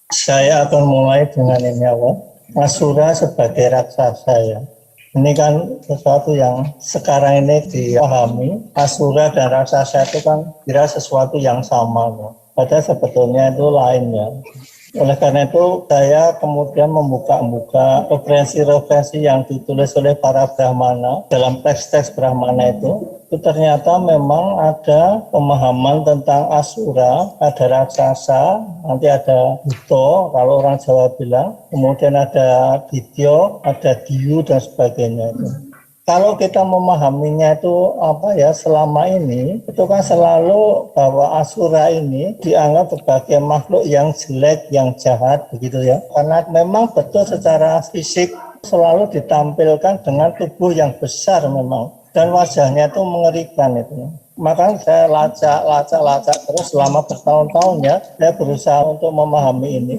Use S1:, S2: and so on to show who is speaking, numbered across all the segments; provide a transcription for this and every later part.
S1: Saya akan mulai dengan ini apa? Asura sebagai raksasa ya. Ini kan sesuatu yang sekarang ini dipahami. Asura dan raksasa itu kan kira sesuatu yang sama ya. Padahal sebetulnya itu lainnya. Oleh karena itu saya kemudian membuka referensi-referensi yang ditulis oleh para Brahmana dalam teks-teks Brahmana itu ternyata memang ada pemahaman tentang Asura, ada raksasa, nanti ada Buto kalau orang Jawa bilang, kemudian ada Dityo, ada Diyu dan sebagainya itu. Kalau kita memahaminya itu apa ya, selama ini itu kan selalu bahwa Asura ini dianggap sebagai makhluk yang jelek, yang jahat begitu ya. Karena memang betul secara fisik selalu ditampilkan dengan tubuh yang besar memang, dan wajahnya itu mengerikan itu. Makanya saya lacak terus selama bertahun-tahun ya, saya berusaha untuk memahami ini.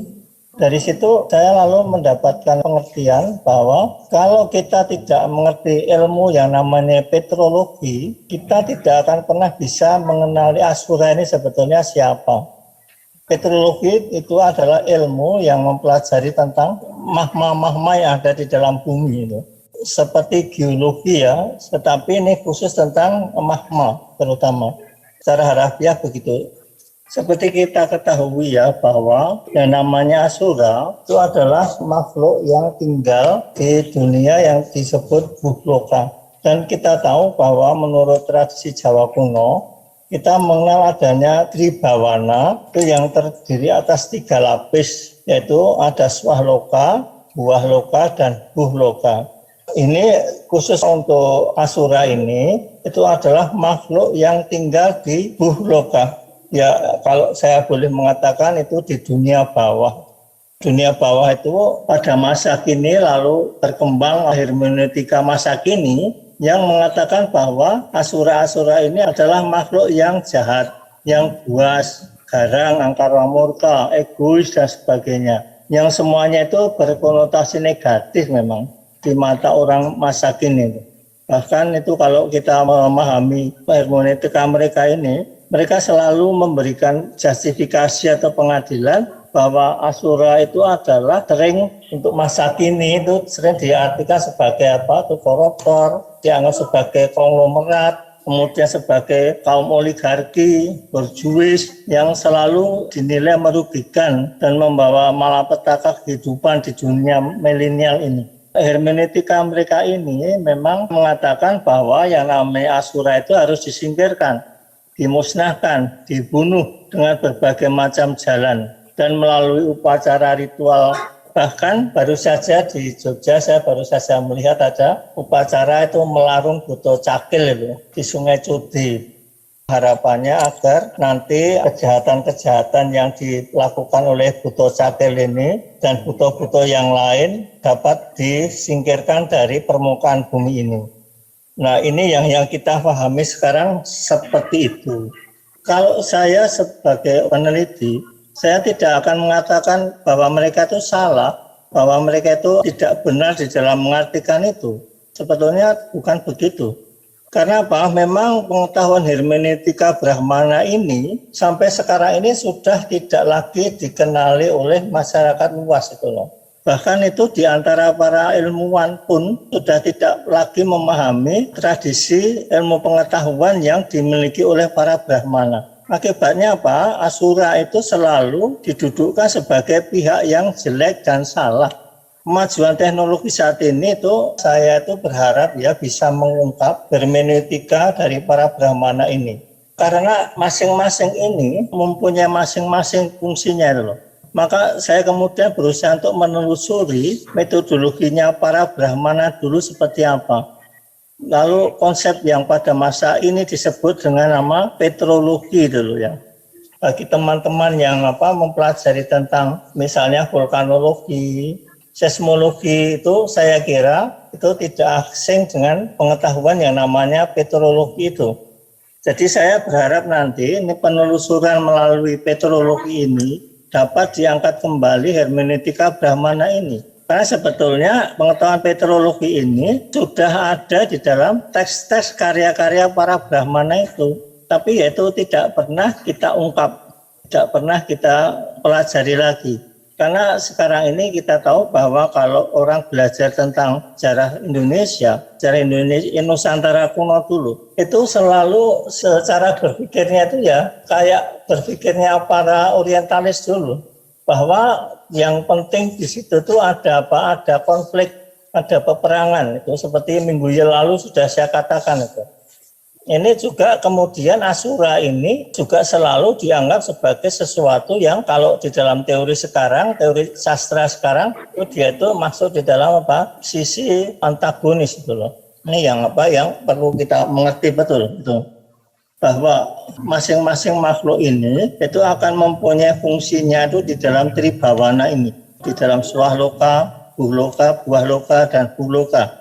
S1: Dari situ saya lalu mendapatkan pengertian bahwa kalau kita tidak mengerti ilmu yang namanya petrologi, kita tidak akan pernah bisa mengenali Asura ini sebetulnya siapa. Petrologi itu adalah ilmu yang mempelajari tentang magma-magma yang ada di dalam bumi itu. Seperti geologi ya, tetapi ini khusus tentang magma terutama. Secara harafiah begitu. Seperti kita ketahui ya bahwa yang namanya Asura itu adalah makhluk yang tinggal di dunia yang disebut Buhloka. Dan kita tahu bahwa menurut tradisi Jawa kuno, kita mengenal adanya Tribawana itu yang terdiri atas 3 lapis, yaitu ada Swahloka, Buahloka, dan Buhloka. Ini khusus untuk Asura ini, itu adalah makhluk yang tinggal di Buhloka. Ya, kalau saya boleh mengatakan itu di dunia bawah. Dunia bawah itu pada masa kini lalu berkembang hermeneutika masa kini yang mengatakan bahwa Asura-Asura ini adalah makhluk yang jahat, yang buas, garang, angkara murka, egois, dan sebagainya. Yang semuanya itu berkonotasi negatif memang di mata orang masa kini. Bahkan itu kalau kita memahami hermeneutika mereka ini, mereka selalu memberikan justifikasi atau pengadilan bahwa Asura itu adalah sering untuk masa kini itu sering diartikan sebagai apa? Itu koruptor, dianggap sebagai konglomerat, kemudian sebagai kaum oligarki, berjuis yang selalu dinilai merugikan dan membawa malapetaka kehidupan di dunia milenial ini. Hermeneutika mereka ini memang mengatakan bahwa yang namanya Asura itu harus disingkirkan, dimusnahkan, dibunuh dengan berbagai macam jalan dan melalui upacara ritual. Bahkan baru saja di Jogja saya baru saja melihat ada upacara itu melarung Buto Cakil itu di Sungai Cudi. Harapannya agar nanti kejahatan-kejahatan yang dilakukan oleh Buto Cakil ini dan buto-buto yang lain dapat disingkirkan dari permukaan bumi ini. Nah, ini yang kita pahami sekarang seperti itu. Kalau saya sebagai peneliti, saya tidak akan mengatakan bahwa mereka itu salah, bahwa mereka itu tidak benar di dalam mengartikan itu. Sebetulnya bukan begitu. Karena apa? Memang pengetahuan hermeneutika Brahmana ini sampai sekarang ini sudah tidak lagi dikenali oleh masyarakat luas itu loh. Bahkan itu di antara para ilmuwan pun sudah tidak lagi memahami tradisi ilmu pengetahuan yang dimiliki oleh para Brahmana. Akibatnya apa? Asura itu selalu didudukkan sebagai pihak yang jelek dan salah. Kemajuan teknologi saat ini itu saya itu berharap ya bisa mengungkap hermeneutika dari para Brahmana ini. Karena masing-masing ini mempunyai masing-masing fungsinya loh. Maka saya kemudian berusaha untuk menelusuri metodologinya para Brahmana dulu seperti apa. Lalu konsep yang pada masa ini disebut dengan nama petrologi dulu ya. Bagi teman-teman yang mempelajari tentang misalnya vulkanologi, seismologi itu saya kira itu tidak asing dengan pengetahuan yang namanya petrologi itu. Jadi saya berharap nanti ini penelusuran melalui petrologi ini dapat diangkat kembali hermeneutika Brahmana ini. Karena sebetulnya pengetahuan petrologi ini sudah ada di dalam teks-teks karya-karya para Brahmana itu. Tapi itu tidak pernah kita ungkap, tidak pernah kita pelajari lagi. Karena sekarang ini kita tahu bahwa kalau orang belajar tentang sejarah Indonesia Nusantara kuno dulu, itu selalu secara berpikirnya itu ya kayak berpikirnya para orientalis dulu, bahwa yang penting di situ tuh ada apa? Ada konflik, ada peperangan. Itu seperti minggu yang lalu sudah saya katakan itu. Ini juga kemudian Asura ini juga selalu dianggap sebagai sesuatu yang kalau di dalam teori sekarang, teori sastra sekarang, itu dia itu masuk di dalam apa? Sisi antagonis itu loh. Ini yang apa? Yang perlu kita mengerti betul itu. Bahwa masing-masing makhluk ini itu akan mempunyai fungsinya itu di dalam tribawana ini, di dalam swahloka, buhloka, buahloka, dan buloka.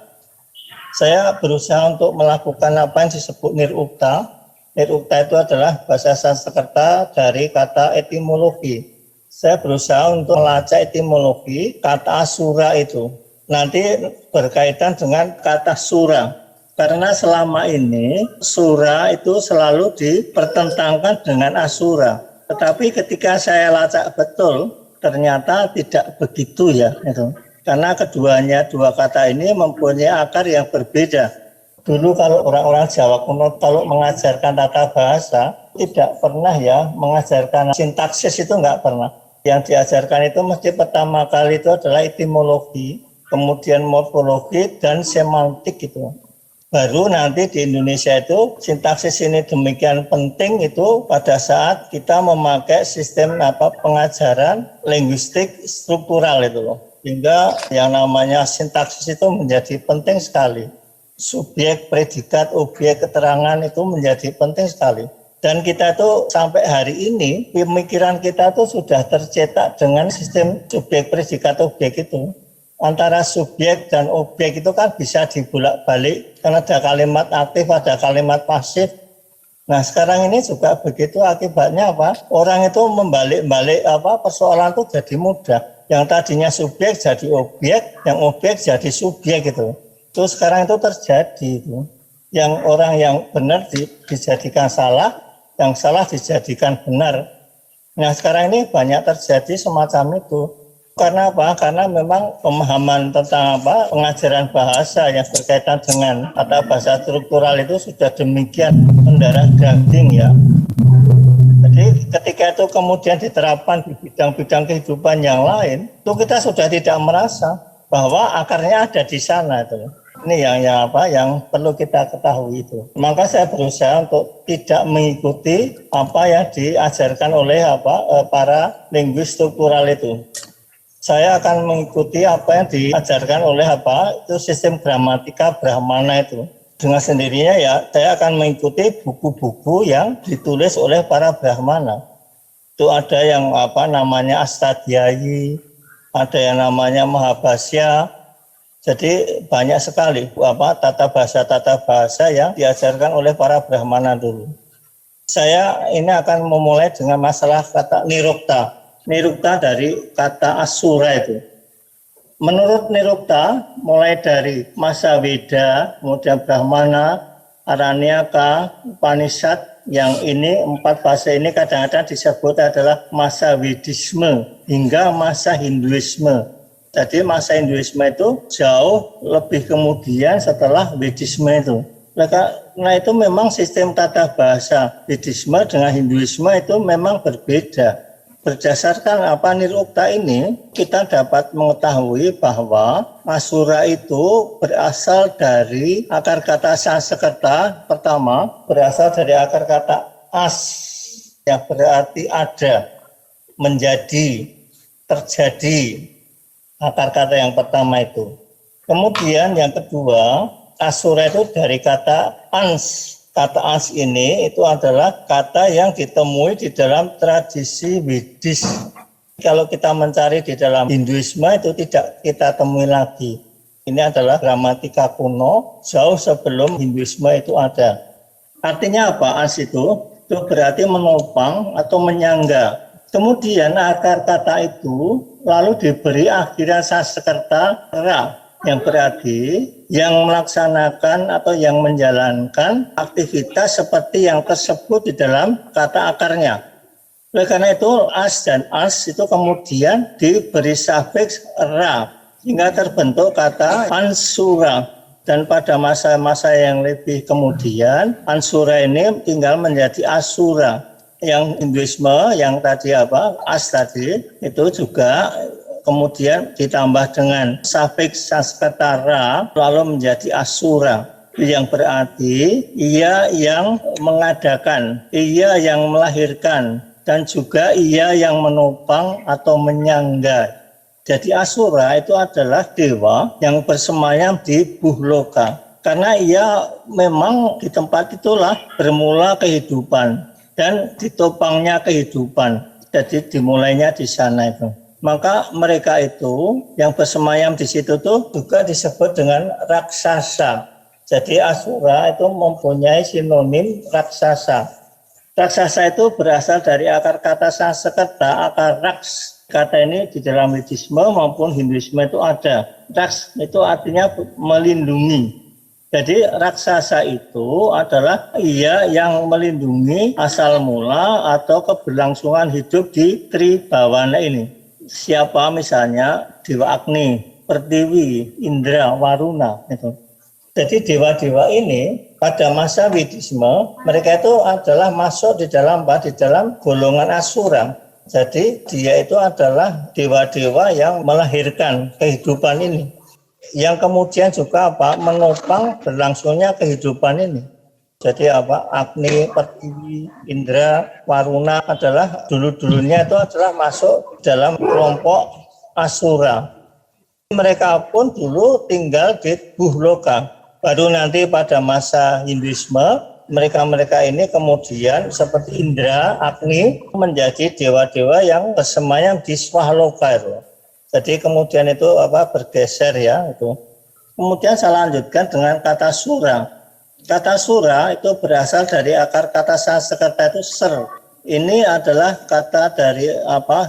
S1: Saya berusaha untuk melakukan apa yang disebut nirukta. Nirukta itu adalah bahasa Sanskerta dari kata etimologi. Saya berusaha untuk melacak etimologi kata asura itu. Nanti berkaitan dengan kata sura. Karena selama ini sura itu selalu dipertentangkan dengan asura. Tetapi ketika saya lacak betul, ternyata tidak begitu ya itu. Karena keduanya, dua kata ini mempunyai akar yang berbeda. Dulu kalau orang-orang Jawa kuno kalau mengajarkan tata bahasa, tidak pernah ya mengajarkan sintaksis, itu enggak pernah. Yang diajarkan itu mesti pertama kali itu adalah etimologi, kemudian morfologi dan semantik itu. Baru nanti di Indonesia itu sintaksis ini demikian penting itu pada saat kita memakai sistem pengajaran linguistik struktural itu loh. Sehingga yang namanya sintaksis itu menjadi penting sekali. Subjek, predikat, objek, keterangan itu menjadi penting sekali. Dan kita itu sampai hari ini, pemikiran kita itu sudah tercetak dengan sistem subjek, predikat, objek itu. Antara subjek dan objek itu kan bisa dibolak-balik, karena ada kalimat aktif, ada kalimat pasif. Nah sekarang ini juga begitu, akibatnya apa? Orang itu membalik-balik persoalan itu jadi mudah. Yang tadinya subjek jadi objek, yang objek jadi subjek gitu. Terus sekarang itu terjadi itu. Yang orang yang benar dijadikan salah, yang salah dijadikan benar. Nah sekarang ini banyak terjadi semacam itu. Karena apa? Karena memang pemahaman tentang pengajaran bahasa yang berkaitan dengan kata bahasa struktural itu sudah demikian mendarah daging ya. Jadi ketika itu kemudian diterapkan di bidang-bidang kehidupan yang lain, itu kita sudah tidak merasa bahwa akarnya ada di sana itu. Ini yang perlu kita ketahui itu. Maka saya berusaha untuk tidak mengikuti apa yang diajarkan oleh para linguis struktural itu. Saya akan mengikuti apa yang diajarkan oleh itu sistem gramatika Brahmana itu. Dengan sendirinya ya saya akan mengikuti buku-buku yang ditulis oleh para Brahmana. Itu ada yang namanya Astadhyayi, ada yang namanya Mahabhasya. Jadi banyak sekali tata bahasa yang diajarkan oleh para Brahmana dulu. Saya ini akan memulai dengan masalah kata nirukta. Nirukta dari kata asura itu. Menurut nirukta, mulai dari masa Weda, kemudian Brahmana, Aranyaka, Upanishad, yang ini 4 fase ini kadang-kadang disebut adalah masa Wedisme hingga masa Hinduisme. Jadi masa Hinduisme itu jauh lebih kemudian setelah Wedisme itu. Nah itu memang sistem tata bahasa Wedisme dengan Hinduisme itu memang berbeda. Berdasarkan nirukta ini, kita dapat mengetahui bahwa Asura itu berasal dari akar kata Sanskerta. Pertama, berasal dari akar kata as, yang berarti ada, menjadi, terjadi. Akar kata yang pertama itu. Kemudian yang kedua, Asura itu dari kata ans. Kata ans ini itu adalah kata yang ditemui di dalam tradisi Wedis. Kalau kita mencari di dalam Hinduisme itu tidak kita temui lagi. Ini adalah gramatika kuno jauh sebelum Hinduisme itu ada. Artinya apa ans itu? Itu berarti menopang atau menyangga. Kemudian akar kata itu lalu diberi akhiran Sanskerta ra, yang berarti yang melaksanakan atau yang menjalankan aktivitas seperti yang tersebut di dalam kata akarnya. Oleh karena itu as dan as itu kemudian diberi sufiks ra sehingga terbentuk kata ansura. Dan pada masa-masa yang lebih kemudian ansura ini tinggal menjadi asura. Yang Hinduisme yang tadi as tadi itu juga kemudian ditambah dengan sufiks Sanskerta ra lalu menjadi asura, yang berarti ia yang mengadakan, ia yang melahirkan, dan juga ia yang menopang atau menyangga. Jadi asura itu adalah dewa yang bersemayam di buhloka. Karena ia memang di tempat itulah bermula kehidupan dan ditopangnya kehidupan. Jadi dimulainya di sana itu. Maka mereka itu yang bersemayam di situ tuh juga disebut dengan raksasa. Jadi asura itu mempunyai sinonim raksasa. Raksasa itu berasal dari akar kata Sanskerta, akar raks. Kata ini di dalam Buddhisme maupun Hinduisme itu ada. Raks itu artinya melindungi. Jadi raksasa itu adalah ia yang melindungi asal mula atau keberlangsungan hidup di Tribhawana ini. Siapa misalnya Dewa Agni, Pertiwi, Indra, Waruna itu. Jadi dewa-dewa ini pada masa Buddhisme mereka itu adalah masuk di dalam golongan asura. Jadi dia itu adalah dewa-dewa yang melahirkan kehidupan ini, yang kemudian juga menopang berlangsungnya kehidupan ini. Jadi Agni, Pertiwi, Indra, Waruna adalah dulunya itu adalah masuk dalam kelompok asura. Mereka pun dulu tinggal di buhloka. Baru nanti pada masa Hinduisme mereka ini kemudian seperti Indra, Agni menjadi dewa-dewa yang bersemayam di Swahloka itu. Jadi kemudian itu bergeser ya itu. Kemudian saya lanjutkan dengan kata sura. Kata sura itu berasal dari akar kata Sanskerta itu ser. Ini adalah kata dari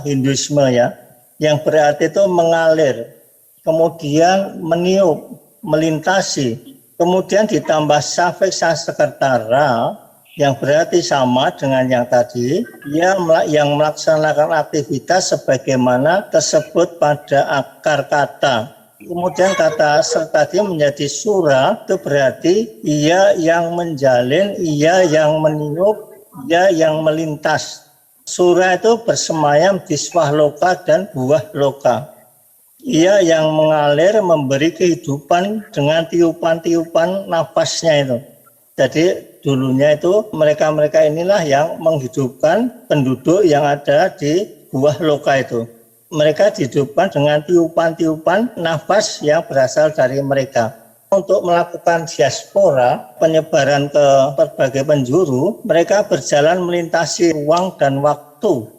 S1: Hinduisme ya, yang berarti itu mengalir, kemudian meniup, melintasi. Kemudian ditambah sufiks Sanskerta ra yang berarti sama dengan yang tadi, yang melaksanakan aktivitas sebagaimana tersebut pada akar kata. Kemudian kata ser tadi menjadi sura, itu berarti ia yang menjalin, ia yang meniup, ia yang melintas. Sura itu bersemayam di swahloka dan buah loka. Ia yang mengalir memberi kehidupan dengan tiupan-tiupan nafasnya itu. Jadi dulunya itu mereka inilah yang menghidupkan penduduk yang ada di buah loka itu. Mereka dihidupkan dengan tiupan-tiupan nafas yang berasal dari mereka. Untuk melakukan diaspora, penyebaran ke berbagai penjuru, mereka berjalan melintasi ruang dan waktu.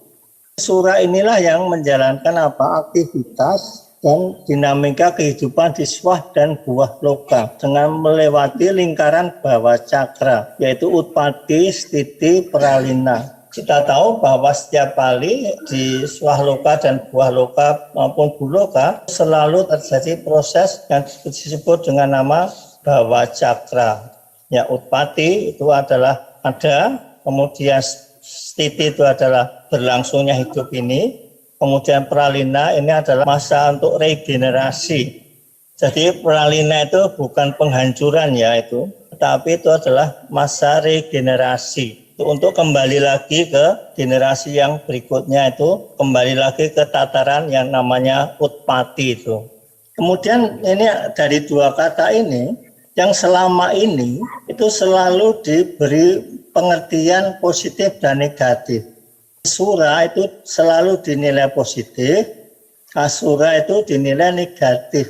S1: Sura inilah yang menjalankan aktivitas dan dinamika kehidupan di swah dan buah loka dengan melewati lingkaran bawah cakra, yaitu utpati, stiti, pralina. Kita tahu bahwa setiap kali di swah loka dan buah loka maupun buloka selalu terjadi proses yang disebut dengan nama bawah cakra. Ya, utpati itu adalah ada, kemudian stiti itu adalah berlangsungnya hidup ini. Kemudian pralina ini adalah masa untuk regenerasi. Jadi pralina itu bukan penghancuran ya itu, tapi itu adalah masa regenerasi. Untuk kembali lagi ke generasi yang berikutnya itu, kembali lagi ke tataran yang namanya utpati itu. Kemudian ini dari dua kata ini, yang selama ini itu selalu diberi pengertian positif dan negatif. Sura itu selalu dinilai positif, asura itu dinilai negatif.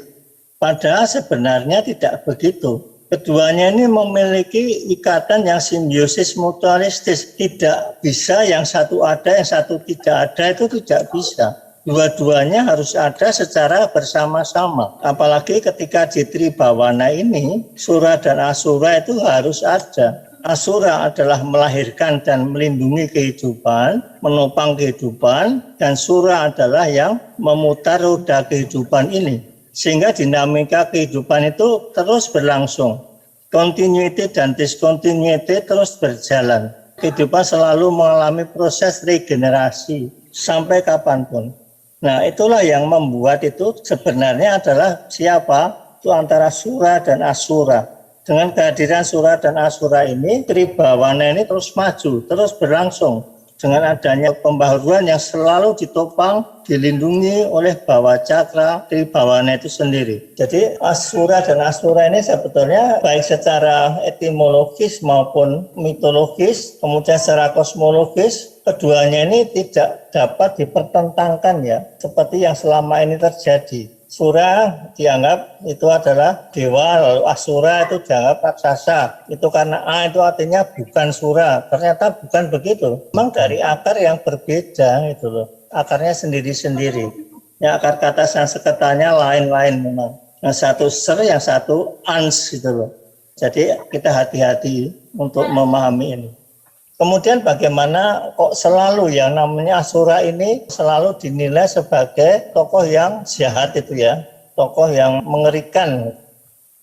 S1: Padahal sebenarnya tidak begitu. Keduanya ini memiliki ikatan yang simbiosis mutualistis. Tidak bisa yang satu ada, yang satu tidak ada, itu tidak bisa. Dua-duanya harus ada secara bersama-sama. Apalagi ketika di Tribhawana ini, sura dan asura itu harus ada. Asura adalah melahirkan dan melindungi kehidupan, menopang kehidupan, dan sura adalah yang memutar roda kehidupan ini. Sehingga dinamika kehidupan itu terus berlangsung. Continuity dan discontinuity terus berjalan. Kehidupan selalu mengalami proses regenerasi sampai kapanpun. Nah, itulah yang membuat itu sebenarnya adalah siapa? Itu antara Sura dan Asura. Dengan kehadiran Sura dan Asura ini, Tribawana ini terus maju, terus berlangsung. Dengan adanya pembaharuan yang selalu ditopang, dilindungi oleh Bawa Cakra Tribawana itu sendiri. Jadi Asura dan Asura ini sebetulnya baik secara etimologis maupun mitologis, kemudian secara kosmologis, keduanya ini tidak dapat dipertentangkan ya, seperti yang selama ini terjadi. Sura dianggap itu adalah dewa, lalu Asura itu dianggap raksasa. Itu karena A itu artinya bukan Sura. Ternyata bukan begitu. Memang dari akar yang berbeda itu loh. Akarnya sendiri-sendiri. Ya, akar kata Sanskertanya lain-lain memang. Yang satu ser, yang satu ans gitu loh. Jadi kita hati-hati untuk memahami ini. Kemudian bagaimana kok selalu yang namanya Asura ini selalu dinilai sebagai tokoh yang jahat itu ya, tokoh yang mengerikan.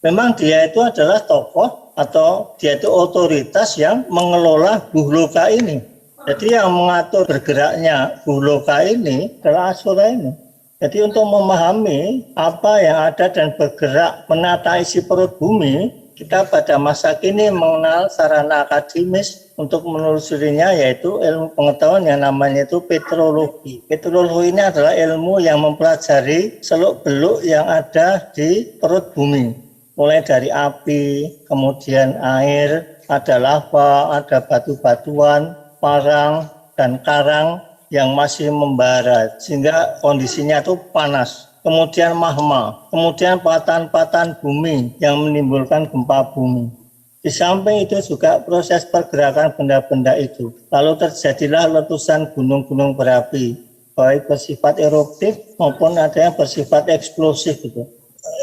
S1: Memang dia itu adalah tokoh atau dia itu otoritas yang mengelola Buhloka ini. Jadi yang mengatur bergeraknya Buhloka ini adalah Asura ini. Jadi untuk memahami apa yang ada dan bergerak menata isi perut bumi, kita pada masa kini mengenal sarana akademis untuk menelusurinya, yaitu ilmu pengetahuan yang namanya itu petrologi. Petrologi ini adalah ilmu yang mempelajari seluk-beluk yang ada di perut bumi. Mulai dari api, kemudian air, ada lava, ada batu-batuan, parang, dan karang yang masih membara, sehingga kondisinya itu panas. Kemudian magma, kemudian patahan-patahan bumi yang menimbulkan gempa bumi. Di samping itu juga proses pergerakan benda-benda itu. Lalu terjadilah letusan gunung-gunung berapi, baik bersifat eruptif maupun ada yang bersifat eksplosif gitu.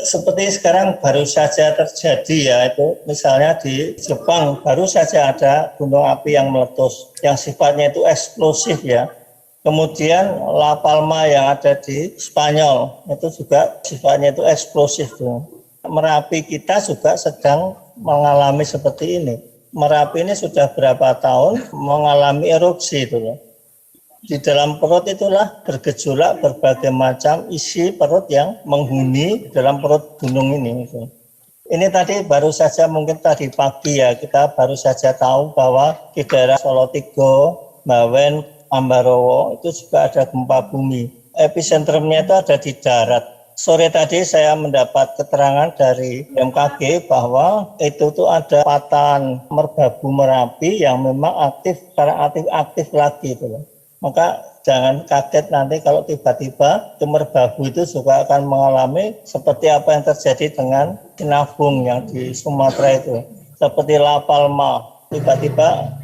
S1: Seperti sekarang baru saja terjadi ya, itu misalnya di Jepang baru saja ada gunung api yang meletus, yang sifatnya itu eksplosif ya. Kemudian La Palma yang ada di Spanyol itu juga sifatnya itu eksplosif tuh. Merapi kita juga sedang mengalami seperti ini. Merapi ini sudah berapa tahun mengalami erupsi itu loh. Di dalam perut itulah bergejolak berbagai macam isi perut yang menghuni dalam perut gunung ini. Gitu. Ini tadi baru saja mungkin tadi pagi ya kita baru saja tahu bahwa di daerah Solotigo, Bawen, Ambarawa itu juga ada gempa bumi. Epicentrumnya itu ada di darat. Sore tadi saya mendapat keterangan dari BMKG bahwa itu tuh ada patahan Merbabu Merapi yang memang aktif, sekarang aktif lagi itu loh. Maka jangan kaget nanti kalau tiba-tiba itu Merbabu itu juga akan mengalami seperti apa yang terjadi dengan Sinabung yang di Sumatera itu. Seperti La Palma, tiba-tiba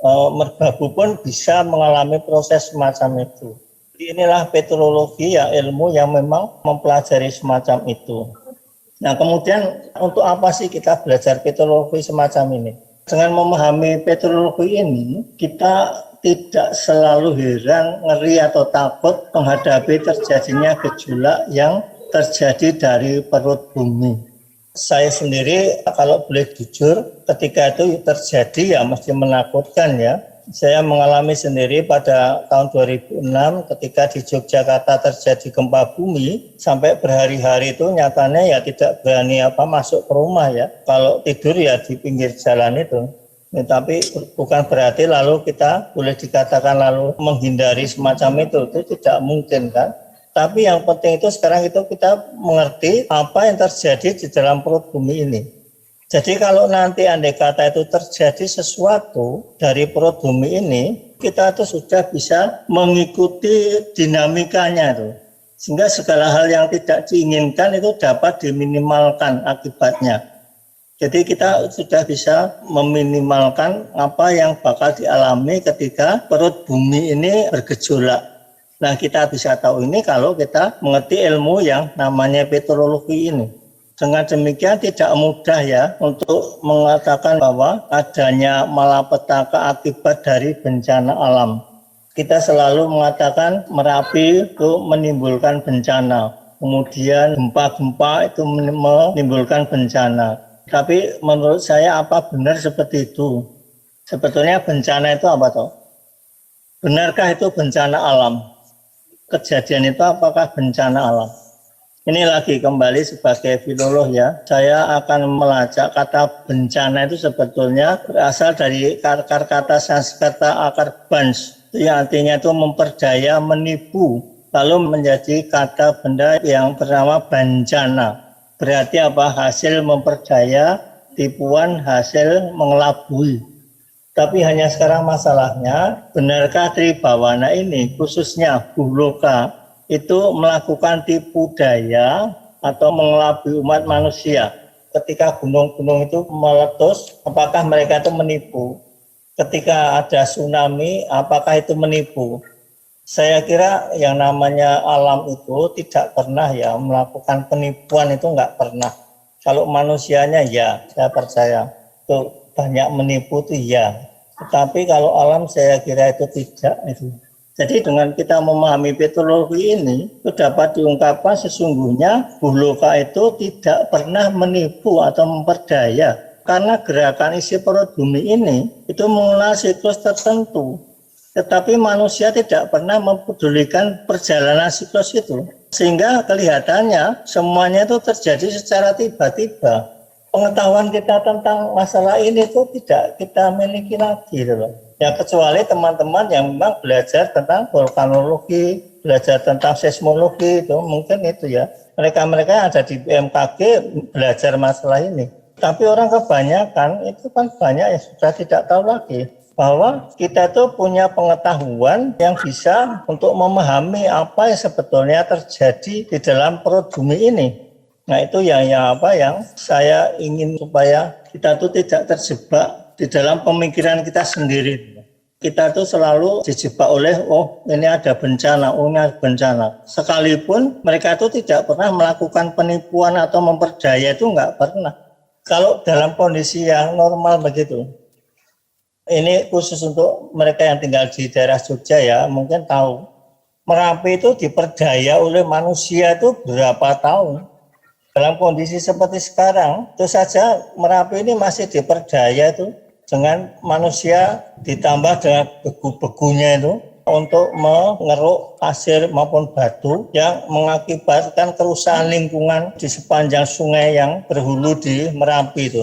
S1: Merbabu pun bisa mengalami proses semacam itu. Inilah petrologi ya, ilmu yang memang mempelajari semacam itu. Nah kemudian untuk apa sih kita belajar petrologi semacam ini? Dengan memahami petrologi ini, kita tidak selalu heran, ngeri atau takut menghadapi terjadinya gejolak yang terjadi dari perut bumi. Saya sendiri kalau boleh jujur ketika itu terjadi ya mesti menakutkan ya. Saya mengalami sendiri pada tahun 2006 ketika di Yogyakarta terjadi gempa bumi sampai berhari-hari itu nyatanya ya tidak berani masuk ke rumah ya. Kalau tidur ya di pinggir jalan itu. Ya, tapi bukan berarti lalu kita boleh dikatakan lalu menghindari semacam itu tidak mungkin kan. Tapi yang penting itu sekarang itu kita mengerti apa yang terjadi di dalam perut bumi ini. Jadi kalau nanti andai kata itu terjadi sesuatu dari perut bumi ini, kita itu sudah bisa mengikuti dinamikanya itu. Sehingga segala hal yang tidak diinginkan itu dapat diminimalkan akibatnya. Jadi kita sudah bisa meminimalkan apa yang bakal dialami ketika perut bumi ini bergejolak. Nah kita bisa tahu ini kalau kita mengerti ilmu yang namanya petrologi ini. Dengan demikian tidak mudah ya untuk mengatakan bahwa adanya malapetaka akibat dari bencana alam. Kita selalu mengatakan Merapi itu menimbulkan bencana. Kemudian gempa-gempa itu menimbulkan bencana. Tapi menurut saya apa benar seperti itu? Sebetulnya bencana itu apa toh? Benarkah itu bencana alam? Kejadian itu apakah bencana alam? Ini lagi kembali sebagai filolog ya, saya akan melacak kata bencana itu sebetulnya berasal dari akar kata Sanskerta akar bans, yang artinya itu memperdaya, menipu, lalu menjadi kata benda yang bernama bencana. Berarti apa? Hasil memperdaya, tipuan, hasil mengelabui. Tapi hanya sekarang masalahnya, benarkah Tribawana ini, khususnya Buloka, itu melakukan tipu daya atau mengelabui umat manusia? Ketika gunung-gunung itu meletus, apakah mereka itu menipu? Ketika ada tsunami, apakah itu menipu? Saya kira yang namanya alam itu tidak pernah ya melakukan penipuan, itu nggak pernah. Kalau manusianya ya, saya percaya itu banyak menipu itu ya. Tetapi kalau alam saya kira itu tidak itu. Jadi dengan kita memahami petrologi ini, itu dapat diungkapkan sesungguhnya Buloka itu tidak pernah menipu atau memperdaya. Karena gerakan isi perut bumi ini, itu mengenal siklus tertentu. Tetapi manusia tidak pernah mempedulikan perjalanan siklus itu. Sehingga kelihatannya semuanya itu terjadi secara tiba-tiba. Pengetahuan kita tentang masalah ini itu tidak kita miliki lagi loh. Ya kecuali teman-teman yang memang belajar tentang vulkanologi, belajar tentang seismologi itu mungkin itu ya. Mereka-mereka yang ada di BMKG belajar masalah ini. Tapi orang kebanyakan itu kan banyak yang sudah tidak tahu lagi bahwa kita itu punya pengetahuan yang bisa untuk memahami apa yang sebetulnya terjadi di dalam perut bumi ini. Nah itu yang saya ingin supaya kita itu tidak terjebak di dalam pemikiran kita sendiri. Kita tuh selalu dijebak oleh, oh ini ada bencana, oh ini ada bencana. Sekalipun mereka itu tidak pernah melakukan penipuan atau memperdaya, itu nggak pernah. Kalau dalam kondisi yang normal begitu. Ini khusus untuk mereka yang tinggal di daerah Jogja ya, mungkin tahu. Merapi itu diperdaya oleh manusia itu berapa tahun. Dalam kondisi seperti sekarang, itu saja Merapi ini masih diperdaya itu dengan manusia ditambah dengan begu-begunya itu untuk mengeruk pasir maupun batu yang mengakibatkan kerusakan lingkungan di sepanjang sungai yang berhulu di Merapi itu.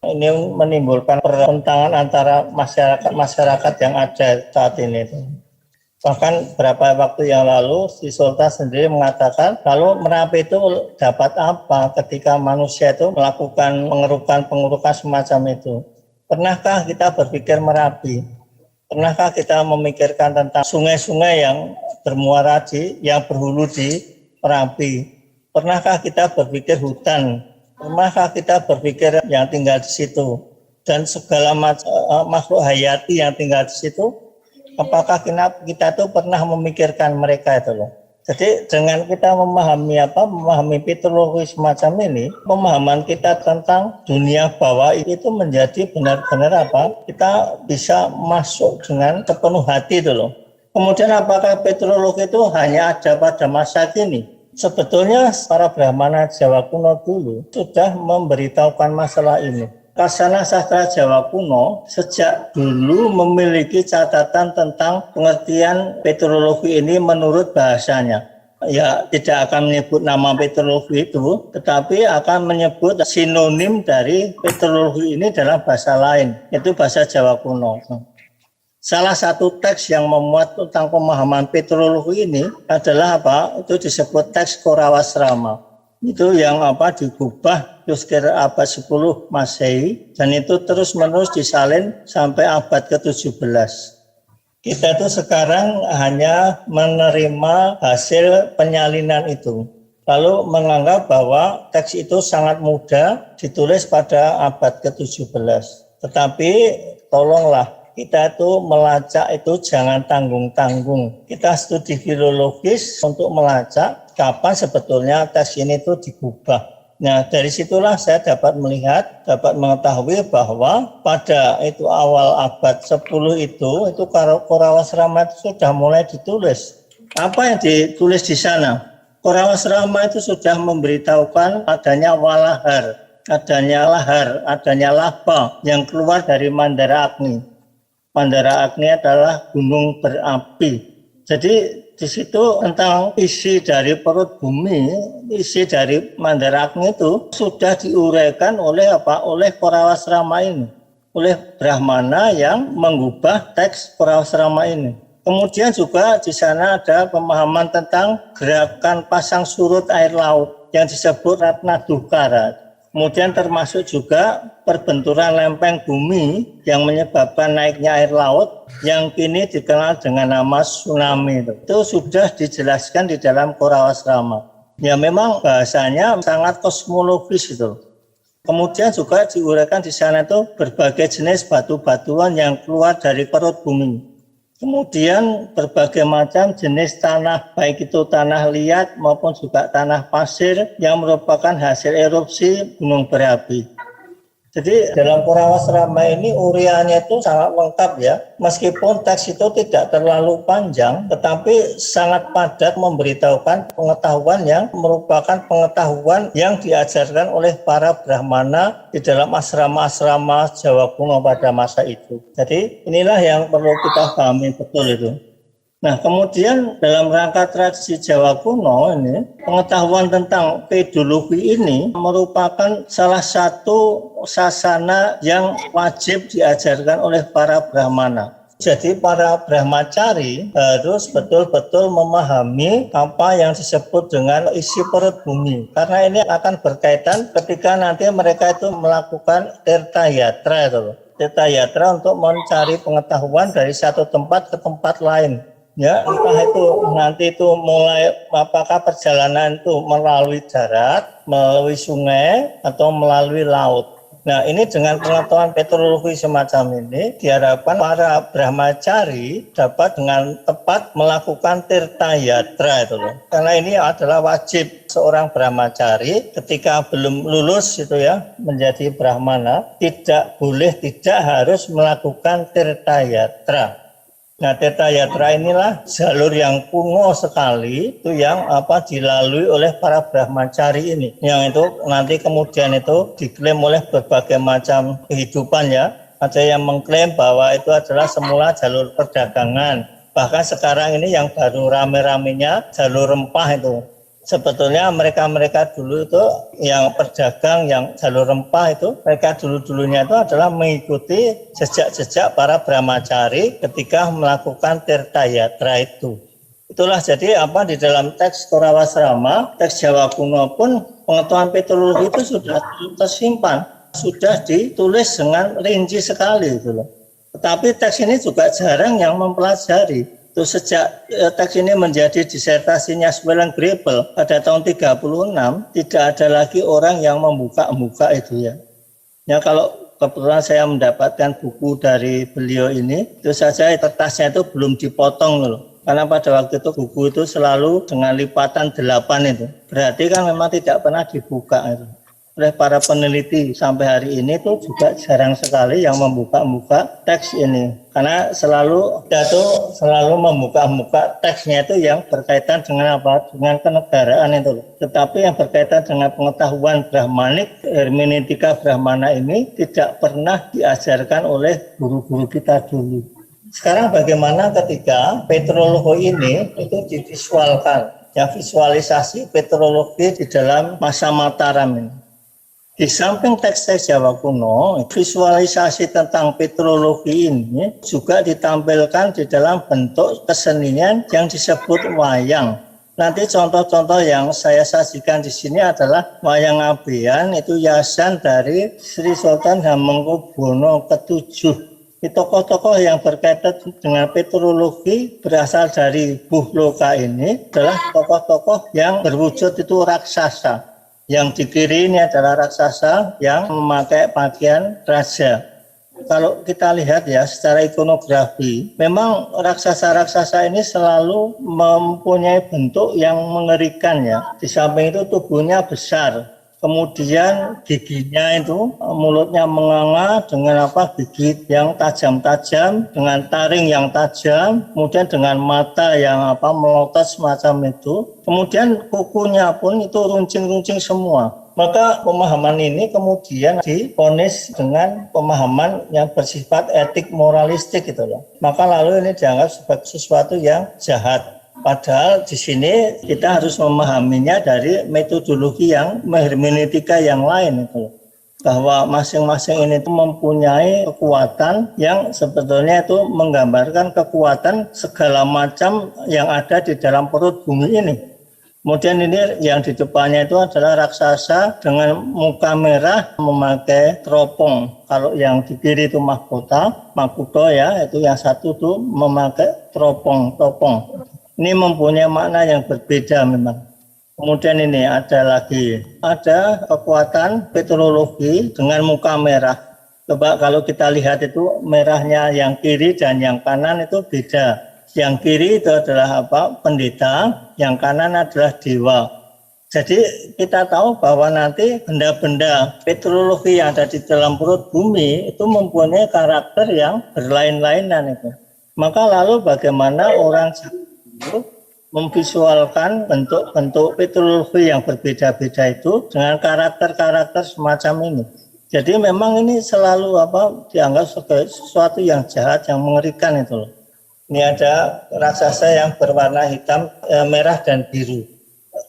S1: Ini menimbulkan pertentangan antara masyarakat yang ada saat ini itu. Bahkan beberapa waktu yang lalu si Sultan sendiri mengatakan kalau Merapi itu dapat apa ketika manusia itu melakukan pengerukan semacam itu. Pernahkah kita berpikir Merapi? Pernahkah kita memikirkan tentang sungai-sungai yang bermuara yang berhulu di Merapi? Pernahkah kita berpikir hutan? Pernahkah kita berpikir yang tinggal di situ? Dan segala makhluk hayati yang tinggal di situ? Apakah kita tuh pernah memikirkan mereka itu loh? Jadi dengan kita memahami petrologi semacam ini, pemahaman kita tentang dunia bawah itu menjadi benar-benar kita bisa masuk dengan sepenuh hati itu loh. Kemudian apakah petrologi itu hanya ada pada masa kini? Sebetulnya para Brahmana Jawa kuno dulu sudah memberitahukan masalah ini. Kasana sastra Jawa kuno sejak dulu memiliki catatan tentang pengertian petrologi ini menurut bahasanya. Ya, tidak akan menyebut nama petrologi itu, tetapi akan menyebut sinonim dari petrologi ini dalam bahasa lain, yaitu bahasa Jawa kuno. Salah satu teks yang memuat tentang pemahaman petrologi ini adalah Itu disebut teks Korawasrama. Itu yang digubah sekitar abad 10 Masehi dan itu terus-menerus disalin sampai abad ke-17. Kita itu sekarang hanya menerima hasil penyalinan itu. Lalu menganggap bahwa teks itu sangat mudah ditulis pada abad ke-17. Tetapi tolonglah kita itu melacak itu jangan tanggung-tanggung. Kita studi filologis untuk melacak kapan sebetulnya teks ini itu digubah. Nah, dari situlah saya dapat mengetahui bahwa pada itu awal abad 10 itu Korawasrama itu sudah mulai ditulis. Apa yang ditulis di sana? Korawasrama itu sudah memberitahukan adanya walahar. adanya lahar, adanya lava yang keluar dari Mandara Agni. Mandara Agni adalah gunung berapi. Jadi di situ tentang isi dari perut bumi, isi dari Mandara Agni itu sudah diuraikan oleh apa? Oleh Korawasrama ini, oleh Brahmana yang mengubah teks Korawasrama ini. Kemudian juga di sana ada pemahaman tentang gerakan pasang surut air laut yang disebut Ratna Dukara. Kemudian termasuk juga perbenturan lempeng bumi yang menyebabkan naiknya air laut yang kini dikenal dengan nama tsunami. Itu sudah dijelaskan di dalam Korawasrama. Ya memang bahasanya sangat kosmologis itu. Kemudian juga diuraikan di sana itu berbagai jenis batu-batuan yang keluar dari perut bumi. Kemudian berbagai macam jenis tanah, baik itu tanah liat maupun juga tanah pasir yang merupakan hasil erupsi gunung berapi. Jadi dalam Korawasrama ini uriannya itu sangat lengkap ya. Meskipun teks itu tidak terlalu panjang, tetapi sangat padat memberitahukan pengetahuan yang merupakan pengetahuan yang diajarkan oleh para Brahmana di dalam asrama-asrama Jawa kuno pada masa itu. Jadi inilah yang perlu kita pahami betul itu. Nah, kemudian dalam rangka tradisi Jawa kuno ini, pengetahuan tentang pedologi ini merupakan salah satu sasana yang wajib diajarkan oleh para Brahmana. Jadi para brahmacari harus betul-betul memahami apa yang disebut dengan isi perut bumi. Karena ini akan berkaitan ketika nanti mereka itu melakukan tirta yatra itu. Tirta yatra untuk mencari pengetahuan dari satu tempat ke tempat lain. Ya, entah itu nanti itu mulai apakah perjalanan itu melalui darat, melalui sungai, atau melalui laut. Nah, ini dengan pengetahuan petrologi semacam ini diharapkan para brahmacari dapat dengan tepat melakukan tirta yatra itu loh. Karena ini adalah wajib seorang brahmacari ketika belum lulus itu ya menjadi brahmana tidak harus melakukan tirta yatra. Nah, tirta yatra inilah jalur yang kuno sekali itu yang dilalui oleh para brahmacari ini. Yang itu nanti kemudian itu diklaim oleh berbagai macam kehidupan ya. Ada yang mengklaim bahwa itu adalah semula jalur perdagangan. Bahkan sekarang ini yang baru rame-ramenya jalur rempah itu. Sebetulnya mereka dulu itu yang pedagang, yang jalur rempah itu, mereka dulunya itu adalah mengikuti jejak-jejak para brahmacari ketika melakukan tirta yatra itu. Itulah jadi di dalam teks Korawasrama, teks Jawa kuno pun pengetahuan petrologi itu sudah tersimpan, sudah ditulis dengan rinci sekali gitu loh. Tetapi teks ini juga jarang yang mempelajari. Itu sejak teks ini menjadi disertasinya Swellen Greipel pada tahun 36, tidak ada lagi orang yang membuka itu ya. Ya kalau kebetulan saya mendapatkan buku dari beliau ini, itu saja kertasnya itu belum dipotong loh. Karena pada waktu itu buku itu selalu dengan lipatan 8 itu. Berarti kan memang tidak pernah dibuka itu. Oleh para peneliti sampai hari ini tuh juga jarang sekali yang membuka teks ini, karena selalu membuka teksnya itu yang berkaitan dengan dengan kenegaraan itu. Tetapi yang berkaitan dengan pengetahuan Brahmanik, hermeneutika Brahmana ini tidak pernah diajarkan oleh guru-guru kita dulu. Sekarang bagaimana ketika petrologi ini itu divisualkan, ya visualisasi petrologi di dalam masa Mataram ini. Di samping teks-teks Jawa kuno, visualisasi tentang petrologi ini juga ditampilkan di dalam bentuk kesenian yang disebut wayang. Nanti contoh-contoh yang saya sajikan di sini adalah wayang abean, itu hiasan dari Sri Sultan Hamengkubuwono ke-7. Tokoh-tokoh yang berkaitan dengan petrologi berasal dari Buhloka ini adalah tokoh-tokoh yang berwujud itu raksasa. Yang di kiri ini adalah raksasa yang memakai pakaian raja. Kalau kita lihat ya secara ikonografi, memang raksasa-raksasa ini selalu mempunyai bentuk yang mengerikan ya. Di samping itu tubuhnya besar. Kemudian giginya itu mulutnya menganga dengan gigi yang tajam-tajam, dengan taring yang tajam, kemudian dengan mata yang melotot semacam itu. Kemudian kukunya pun itu runcing-runcing semua. Maka pemahaman ini kemudian diponis dengan pemahaman yang bersifat etik moralistik gitu loh. Maka lalu ini dianggap sebagai sesuatu yang jahat. Padahal di sini kita harus memahaminya dari metodologi yang hermeneutika yang lain itu loh. Bahwa masing-masing ini itu mempunyai kekuatan yang sebetulnya itu menggambarkan kekuatan segala macam yang ada di dalam perut bumi ini. Kemudian ini yang di depannya itu adalah raksasa dengan muka merah memakai teropong. Kalau yang di kiri itu mahkota, Makuto ya, itu yang satu itu memakai topong. Ini mempunyai makna yang berbeda memang. Kemudian ini ada kekuatan peteorologi dengan muka merah. Coba kalau kita lihat itu merahnya yang kiri dan yang kanan itu beda. Yang kiri itu adalah pendeta, yang kanan adalah dewa. Jadi kita tahu bahwa nanti benda-benda peteorologi yang ada di dalam perut bumi itu mempunyai karakter yang berlain-lainan itu. Maka lalu bagaimana orang itu memvisualkan bentuk-bentuk peteorologi yang berbeda-beda itu dengan karakter-karakter semacam ini. Jadi memang ini selalu dianggap sebagai sesuatu yang jahat, yang mengerikan itu loh. Ini ada raksasa yang berwarna hitam, merah, dan biru.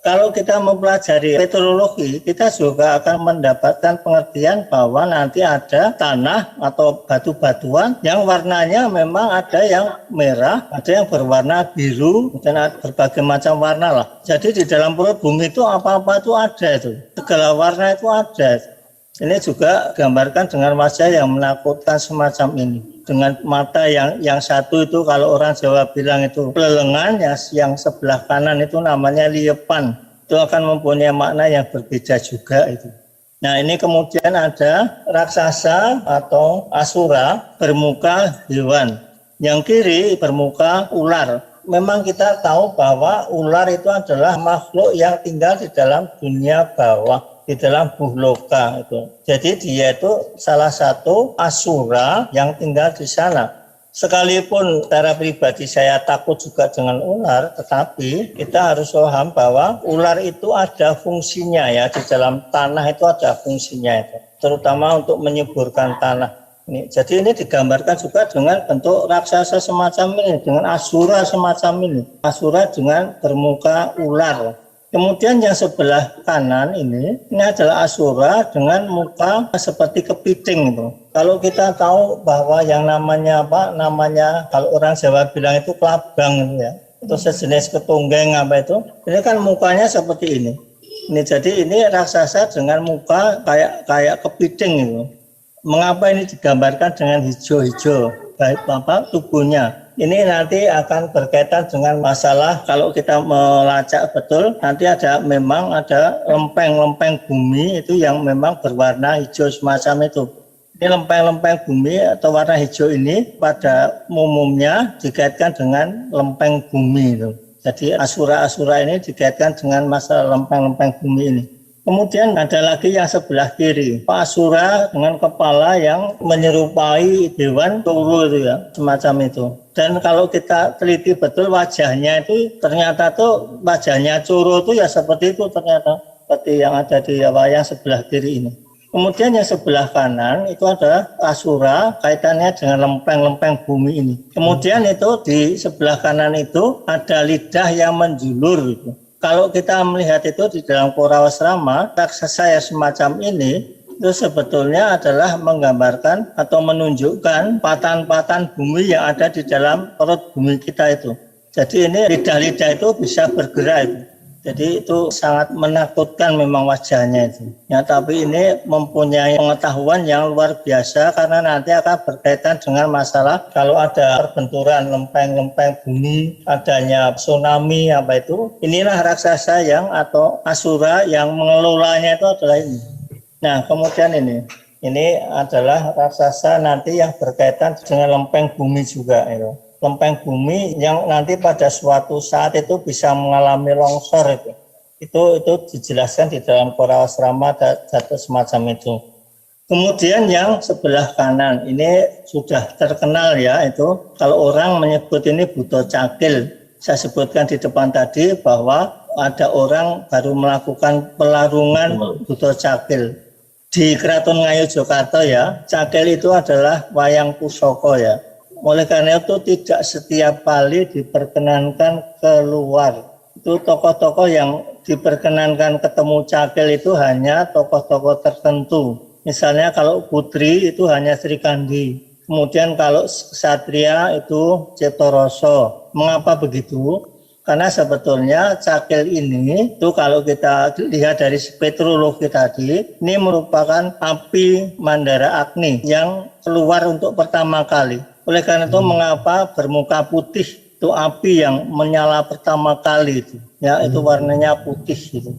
S1: Kalau kita mempelajari meteorologi, kita juga akan mendapatkan pengertian bahwa nanti ada tanah atau batu-batuan yang warnanya memang ada yang merah, ada yang berwarna biru, dan ada berbagai macam warna lah. Jadi di dalam perut bumi itu apa-apa itu ada itu. Segala warna itu ada. Ini juga gambarkan dengan wajah yang menakutkan semacam ini. Dengan mata yang satu itu kalau orang Jawa bilang itu pelelengan, yang sebelah kanan itu namanya liepan. Itu akan mempunyai makna yang berbeda juga itu. Nah ini kemudian ada raksasa atau asura bermuka hewan. Yang kiri bermuka ular. Memang kita tahu bahwa ular itu adalah makhluk yang tinggal di dalam dunia bawah, di dalam buhloka itu. Jadi dia itu salah satu asura yang tinggal di sana. Sekalipun secara pribadi saya takut juga dengan ular, tetapi kita harus paham bahwa ular itu ada fungsinya ya, di dalam tanah itu ada fungsinya itu, terutama untuk menyuburkan tanah. Jadi ini digambarkan juga dengan bentuk raksasa semacam ini, dengan asura semacam ini. Asura dengan bermuka ular. Kemudian yang sebelah kanan ini adalah asura dengan muka seperti kepiting itu. Kalau kita tahu bahwa yang namanya kalau orang Jawa bilang itu kelabang itu ya, itu sejenis ketunggeng itu. Ini kan mukanya seperti ini. Jadi ini raksasa dengan muka kayak kepiting itu. Mengapa ini digambarkan dengan hijau-hijau baik tubuhnya? Ini nanti akan berkaitan dengan masalah kalau kita melacak betul, nanti memang ada lempeng-lempeng bumi itu yang memang berwarna hijau semacam itu. Ini lempeng-lempeng bumi atau warna hijau ini pada umumnya dikaitkan dengan lempeng bumi itu. Jadi asura-asura ini dikaitkan dengan masalah lempeng-lempeng bumi ini. Kemudian ada lagi yang sebelah kiri, Pak Asura dengan kepala yang menyerupai hewan turu itu ya, semacam itu. Dan kalau kita teliti betul wajahnya itu ternyata tuh wajahnya Coro itu ya seperti itu ternyata, seperti yang ada di wayang sebelah kiri ini. Kemudian yang sebelah kanan itu adalah Asura kaitannya dengan lempeng-lempeng bumi ini. Kemudian itu di sebelah kanan itu ada lidah yang menjulur itu. Kalau kita melihat itu di dalam Korawasrama, raksasa yang semacam ini itu sebetulnya adalah menggambarkan atau menunjukkan patan-patan bumi yang ada di dalam perut bumi kita itu. Jadi ini lidah-lidah itu bisa bergerak itu. Jadi itu sangat menakutkan memang wajahnya itu. Ya, tapi ini mempunyai pengetahuan yang luar biasa karena nanti akan berkaitan dengan masalah kalau ada perbenturan lempeng-lempeng bumi, adanya tsunami itu. Inilah raksasa yang atau asura yang mengelolanya itu adalah ini. Nah, kemudian ini adalah raksasa nanti yang berkaitan dengan lempeng bumi juga itu. Lempeng bumi yang nanti pada suatu saat itu bisa mengalami longsor itu dijelaskan di dalam Korawasrama data semacam itu. Kemudian yang sebelah kanan ini sudah terkenal ya, itu kalau orang menyebut ini Buto Cakil. Saya sebutkan di depan tadi bahwa ada orang baru melakukan pelarungan Buto Cakil di Keraton Ngayogyakarta ya. Cakil itu adalah wayang pusaka ya. Oleh karena itu tidak setiap kali diperkenankan keluar. Itu tokoh-tokoh yang diperkenankan ketemu Cakil itu hanya tokoh-tokoh tertentu. Misalnya kalau putri itu hanya Sri Kandi. Kemudian kalau ksatria itu Ciptaroso. Mengapa begitu? Karena sebetulnya Cakil ini itu kalau kita lihat dari petrologi tadi, ini merupakan api Mandara Agni yang keluar untuk pertama kali. Oleh karena itu mengapa bermuka putih, itu api yang menyala pertama kali itu. Ya, itu warnanya putih gitu.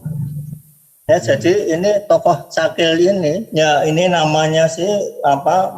S1: Ya, jadi ini tokoh Cakil ini, ya ini namanya sih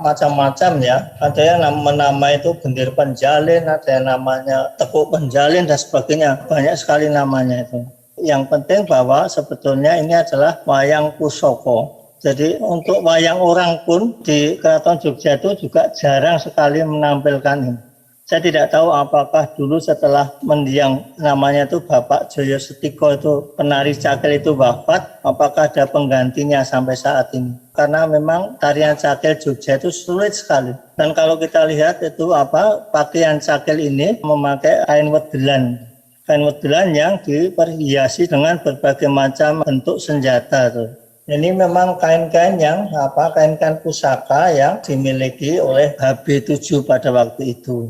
S1: macam-macam ya. Ada yang nama itu Gendir Penjalin, ada yang namanya Tekuk Penjalin dan sebagainya. Banyak sekali namanya itu. Yang penting bahwa sebetulnya ini adalah wayang pusaka. Jadi untuk wayang orang pun di Keraton Jogja itu juga jarang sekali menampilkan ini. Saya tidak tahu apakah dulu setelah mendiang namanya itu Bapak Joyo Setiko itu penari Cakil itu wafat, apakah ada penggantinya sampai saat ini. Karena memang tarian Cakil Jogja itu sulit sekali. Dan kalau kita lihat itu pakaian Cakil ini memakai kain wedelan. Kain wedelan yang diperhiasi dengan berbagai macam bentuk senjata tuh. Ini memang kain-kain yang kain-kain pusaka yang dimiliki oleh HB7 pada waktu itu.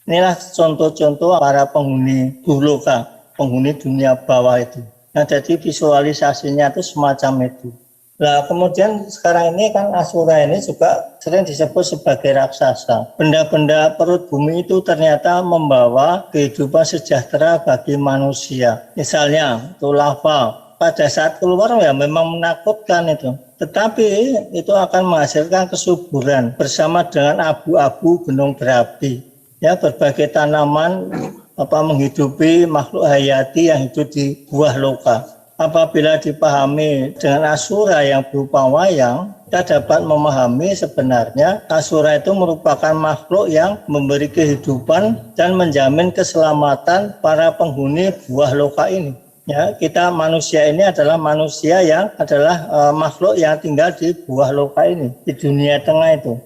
S1: Inilah contoh-contoh para penghuni Buloka, penghuni dunia bawah itu. Nah, jadi visualisasinya itu semacam itu. Nah, kemudian sekarang ini kan Asura ini juga sering disebut sebagai raksasa. Benda-benda perut bumi itu ternyata membawa kehidupan sejahtera bagi manusia. Misalnya, itu lava. Pada saat keluar ya memang menakutkan itu. Tetapi itu akan menghasilkan kesuburan bersama dengan abu-abu gunung berapi. Ya, berbagai tanaman menghidupi makhluk hayati yang hidup di buah loka. Apabila dipahami dengan Asura yang berupa wayang, kita dapat memahami sebenarnya Asura itu merupakan makhluk yang memberi kehidupan dan menjamin keselamatan para penghuni buah loka ini. Ya, kita manusia ini adalah manusia yang adalah makhluk yang tinggal di buah loka ini, di dunia tengah itu.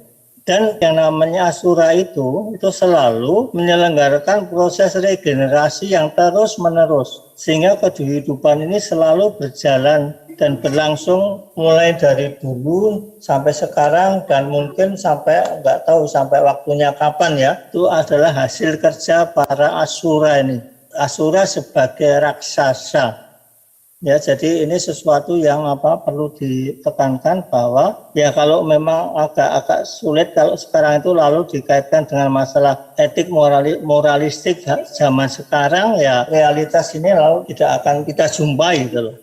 S1: Dan yang namanya Asura itu selalu menyelenggarakan proses regenerasi yang terus-menerus. Sehingga kehidupan ini selalu berjalan dan berlangsung mulai dari dulu sampai sekarang dan mungkin sampai nggak tahu sampai waktunya kapan ya. Itu adalah hasil kerja para Asura ini. Asura sebagai raksasa. Ya, jadi ini sesuatu yang perlu ditekankan bahwa ya kalau memang agak sulit kalau sekarang itu lalu dikaitkan dengan masalah etik moralistik zaman sekarang, ya realitas ini lalu tidak akan kita jumpai gitu loh.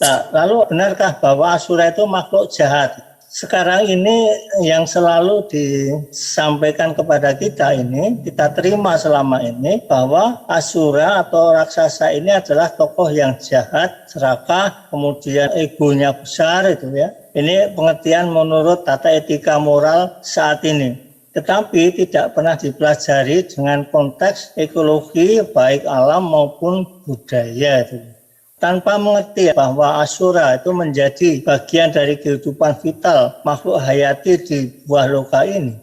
S1: Nah, lalu benarkah bahwa Asura itu makhluk jahat? Sekarang ini yang selalu disampaikan kepada kita ini, kita terima selama ini bahwa Asura atau raksasa ini adalah tokoh yang jahat, serakah, kemudian egonya besar itu ya. Ini pengertian menurut tata etika moral saat ini. Tetapi tidak pernah dipelajari dengan konteks ekologi baik alam maupun budaya itu. Tanpa mengerti bahwa Asura itu menjadi bagian dari kehidupan vital makhluk hayati di buah loka ini.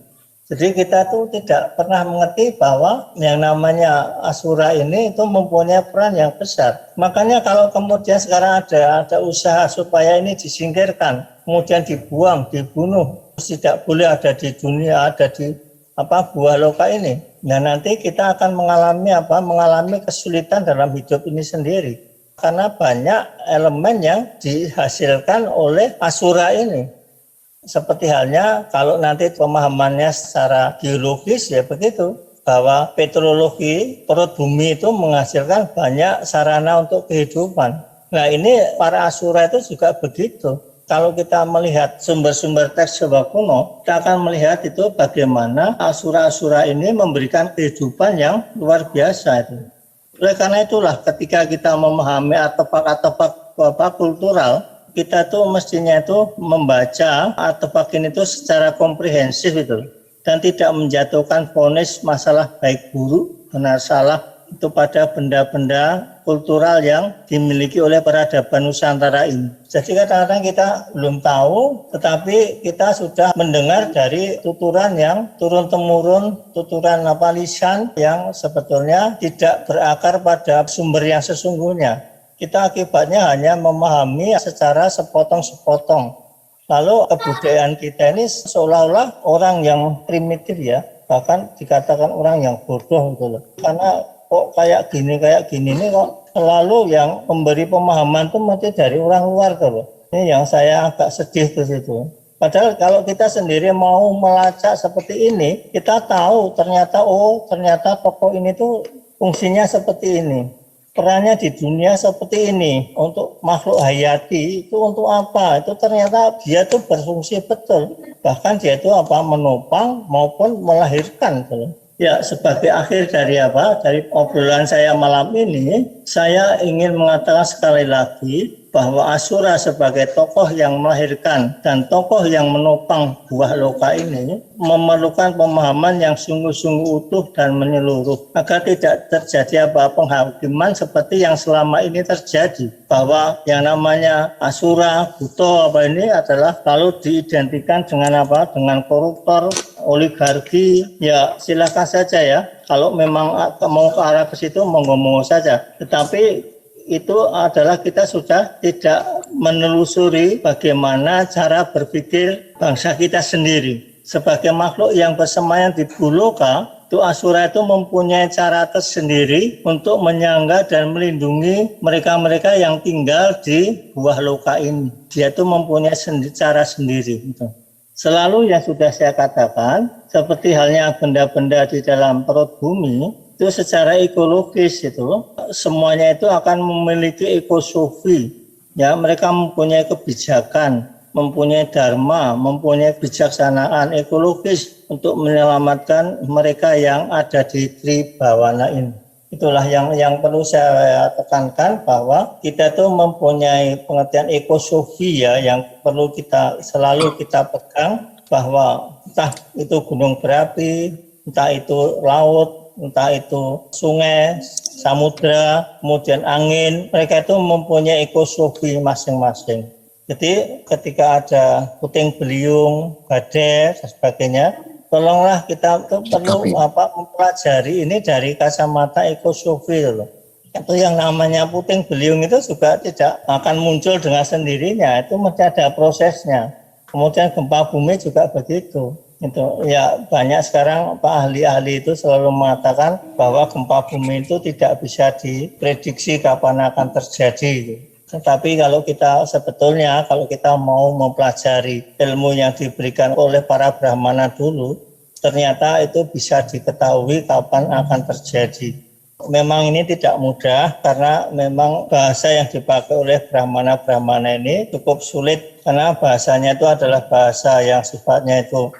S1: Jadi kita tuh tidak pernah mengerti bahwa yang namanya Asura ini itu mempunyai peran yang besar. Makanya kalau kemudian sekarang ada usaha supaya ini disingkirkan, kemudian dibuang, dibunuh, tidak boleh ada di dunia, ada di buah loka ini. Nah, nanti kita akan mengalami kesulitan dalam hidup ini sendiri. Karena banyak elemen yang dihasilkan oleh Asura ini. Seperti halnya kalau nanti pemahamannya secara biologis ya begitu. Bahwa petrologi perut bumi itu menghasilkan banyak sarana untuk kehidupan. Nah, ini para Asura itu juga begitu. Kalau kita melihat sumber-sumber teks Jawa kuno, kita akan melihat itu bagaimana Asura-Asura ini memberikan kehidupan yang luar biasa itu. Oleh karena itulah ketika kita memahami artefak-artefak kultural, kita tuh mestinya itu membaca artefak ini itu secara komprehensif itu dan tidak menjatuhkan vonis masalah baik buruk, benar salah, itu pada benda-benda kultural yang dimiliki oleh peradaban Nusantara ini. Jadi kadang-kadang kita belum tahu, tetapi kita sudah mendengar dari tuturan yang turun-temurun, tuturan lisan yang sebetulnya tidak berakar pada sumber yang sesungguhnya. Kita akibatnya hanya memahami secara sepotong-sepotong. Lalu kebudayaan kita ini seolah-olah orang yang primitif ya, bahkan dikatakan orang yang bodoh gitu loh. Karena kok kayak gini ini kok selalu yang memberi pemahaman itu mesti dari orang luar tuh loh. Ini yang saya agak sedih ke situ. Padahal kalau kita sendiri mau melacak seperti ini, kita tahu ternyata tokoh ini tuh fungsinya seperti ini. Perannya di dunia seperti ini, untuk makhluk hayati itu untuk apa? Itu ternyata dia tuh berfungsi betul. Bahkan dia itu menopang maupun melahirkan gitu. Ya, sebagai akhir dari dari obrolan saya malam ini, saya ingin mengatakan sekali lagi bahwa Asura sebagai tokoh yang melahirkan dan tokoh yang menopang buah loka ini memerlukan pemahaman yang sungguh-sungguh utuh dan menyeluruh agar tidak terjadi penghakiman seperti yang selama ini terjadi, bahwa yang namanya Asura, Buto ini adalah lalu diidentikan dengan dengan koruptor, oligarki. Ya silakan saja ya, kalau memang mau ke arah ke situ monggo-monggo saja, tetapi itu adalah kita sudah tidak menelusuri bagaimana cara berpikir bangsa kita sendiri. Sebagai makhluk yang bersemayam di Buloka, itu Asura itu mempunyai cara tersendiri untuk menyangga dan melindungi mereka-mereka yang tinggal di buah loka ini. Dia itu mempunyai cara sendiri. Selalu yang sudah saya katakan, seperti halnya benda-benda di dalam perut bumi, itu secara ekologis itu semuanya itu akan memiliki ekosofi. Ya, mereka mempunyai kebijakan, mempunyai dharma, mempunyai kebijaksanaan ekologis untuk menyelamatkan mereka yang ada di Tribawana ini. Itulah yang perlu saya tekankan, bahwa kita tuh mempunyai pengertian ekosofi ya, yang perlu selalu kita pegang, bahwa entah itu gunung berapi, entah itu laut, entah itu sungai, samudra, kemudian angin, mereka itu mempunyai ekosofi masing-masing. Jadi ketika ada puting beliung, badai, dan sebagainya, tolonglah kita perlu mempelajari ini dari kacamata ekosofi loh. Itu yang namanya puting beliung itu juga tidak akan muncul dengan sendirinya, itu mesti ada prosesnya. Kemudian gempa bumi juga begitu. Itu ya, banyak sekarang ahli-ahli itu selalu mengatakan bahwa gempa bumi itu tidak bisa diprediksi kapan akan terjadi. Tetapi kalau kita mau mempelajari ilmu yang diberikan oleh para Brahmana dulu, ternyata itu bisa diketahui kapan akan terjadi. Memang ini tidak mudah karena memang bahasa yang dipakai oleh Brahmana ini cukup sulit, karena bahasanya itu adalah bahasa yang sifatnya itu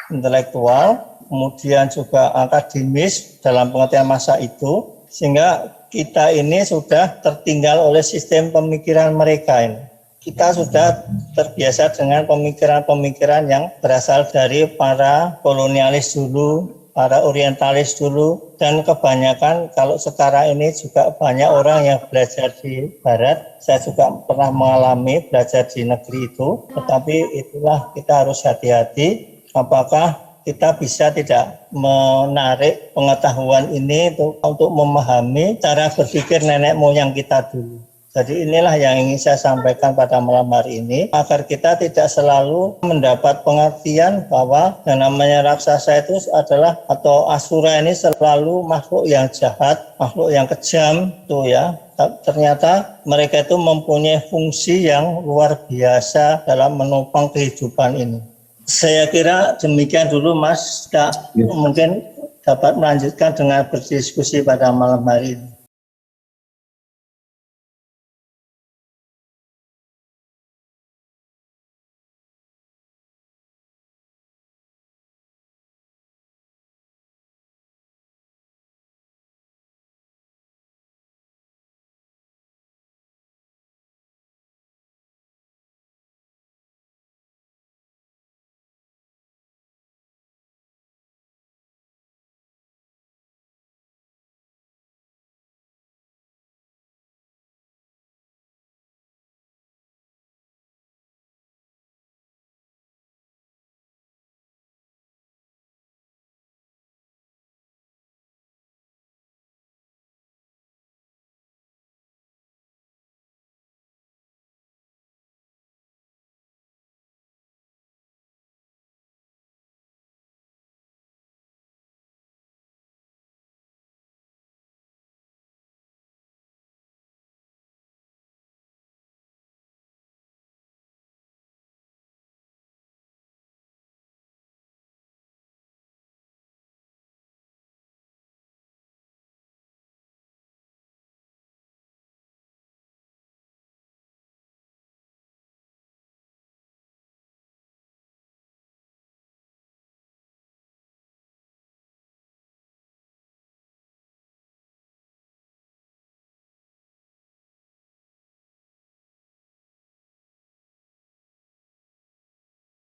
S1: intelektual, kemudian juga akademis dalam pengertian masa itu, sehingga kita ini sudah tertinggal oleh sistem pemikiran mereka ini. Kita sudah terbiasa dengan pemikiran-pemikiran yang berasal dari para kolonialis dulu, para orientalis dulu, dan kebanyakan kalau sekarang ini juga banyak orang yang belajar di barat. Saya juga pernah mengalami belajar di negeri itu, tetapi itulah kita harus hati-hati. Apakah kita bisa tidak menarik pengetahuan ini untuk memahami cara berpikir nenek moyang kita dulu. Jadi inilah yang ingin saya sampaikan pada malam hari ini, agar kita tidak selalu mendapat pengertian bahwa yang namanya raksasa itu adalah, atau Asura ini selalu makhluk yang jahat, makhluk yang kejam tuh ya. Ternyata mereka itu mempunyai fungsi yang luar biasa dalam menopang kehidupan ini. Saya kira demikian dulu Mas, mungkin dapat melanjutkan dengan berdiskusi pada malam hari ini.